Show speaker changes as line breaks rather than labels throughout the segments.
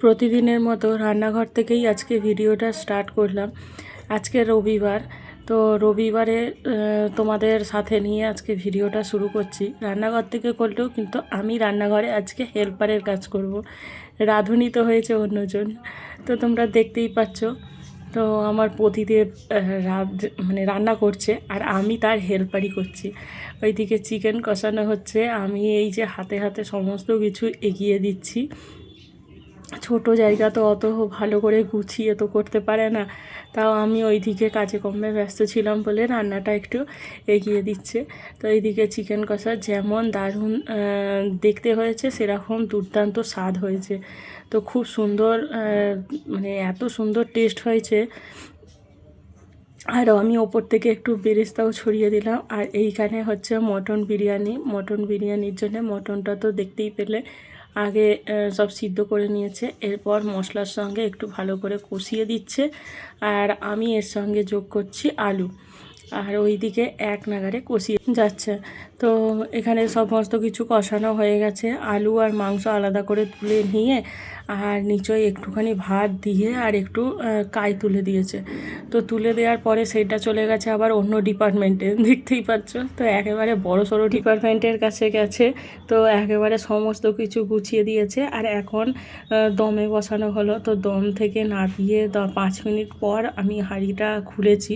প্রতিদিনের মতো রান্নাঘর থেকেই আজকে ভিডিওটা স্টার্ট করলাম। আজকে রবিবার, তো রবিবারে তোমাদের সাথে নিয়ে আজকে ভিডিওটা শুরু করছি। রান্নাঘর থেকে করলেও কিন্তু আমি রান্নাঘরে আজকে হেল্পারের কাজ করব। রাঁধুনি তো হয়েছে অন্যজন, তো তোমরা দেখতেই পাচ্ছ। তো আমার পতিদেব রান্না করছে আর আমি তার হেল্পারই করছি। ওইদিকে চিকেন কষানো হচ্ছে, আমি এই যে হাতে হাতে সমস্ত কিছু এগিয়ে দিচ্ছি। ছোট জায়গা তো অত ভালো করে গুছিয়ে তো করতে পারে না, তাও আমি ওইদিকে কাজে কমে ব্যস্ত ছিলাম বলে রান্নাটা একটু এগিয়ে দিচ্ছে। তো এইদিকে চিকেন কষা যেমন দারুণ দেখতে হয়েছে, সেরকম দুর্দান্ত স্বাদ হয়েছে। তো খুব সুন্দর, এত সুন্দর টেস্ট হয়েছে। আর আমি ওপর থেকে একটু বেরেস্তাও ছড়িয়ে দিলাম। আর এইখানে হচ্ছে মটন বিরিয়ানি। মটন বিরিয়ানির জন্য মটনটা তো দেখতেই পেলে আগে সব সিদ্ধ করে নিয়েছে, এরপর মশলার সঙ্গে একটু ভালো করে কষিয়ে দিচ্ছে। আর আমি এর সঙ্গে যোগ করছি আলু, আর ওইদিকে এক নাগারে কষিয়ে যাচ্ছে। তো এখানে সমস্ত কিছু কষানো হয়ে গেছে, আলু আর মাংস আলাদা করে তুলে নিয়ে আর নিচয় একটুখানি ভাত দিয়ে আর একটু কাই তুলে দিয়েছে। তো তুলে দেওয়ার পরে সেইটা চলে গেছে আবার অন্য ডিপার্টমেন্টে, দেখতেই পাচ্ছ। তো একেবারে বড় সড়ো ডিপার্টমেন্টের কাছে গেছে, তো একেবারে সমস্ত কিছু গুছিয়ে দিয়েছে। আর এখন দমে বসানো হলো, তো দম থেকে নামিয়ে 5 মিনিট পর আমি হাঁড়িটা খুলেছি।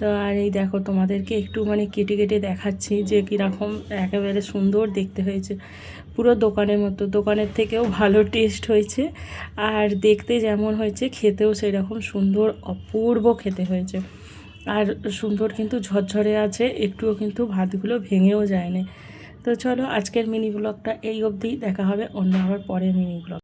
তো আর এই দেখো, তোমাদেরকে একটু কেটে কেটে দেখাচ্ছি যে কীরকম একেবারে সুন্দর দেখতে হয়েছে, পুরো দোকানের মতো। দোকানের থেকেও ভালো টেস্ট হয়েছে, আর দেখতে যেমন হয়েছে খেতেও সেই রকম সুন্দর, অপূর্ব খেতে হয়েছে। আর সুন্দর কিন্তু ঝরঝরে আছে, একটুও কিন্তু ভাতগুলো ভেঙেও যায়নি। তো চলো, আজকের মিনি ব্লগটা এই অবধি। দেখা হবে অন্য আবার পরের মিনি ব্লগ।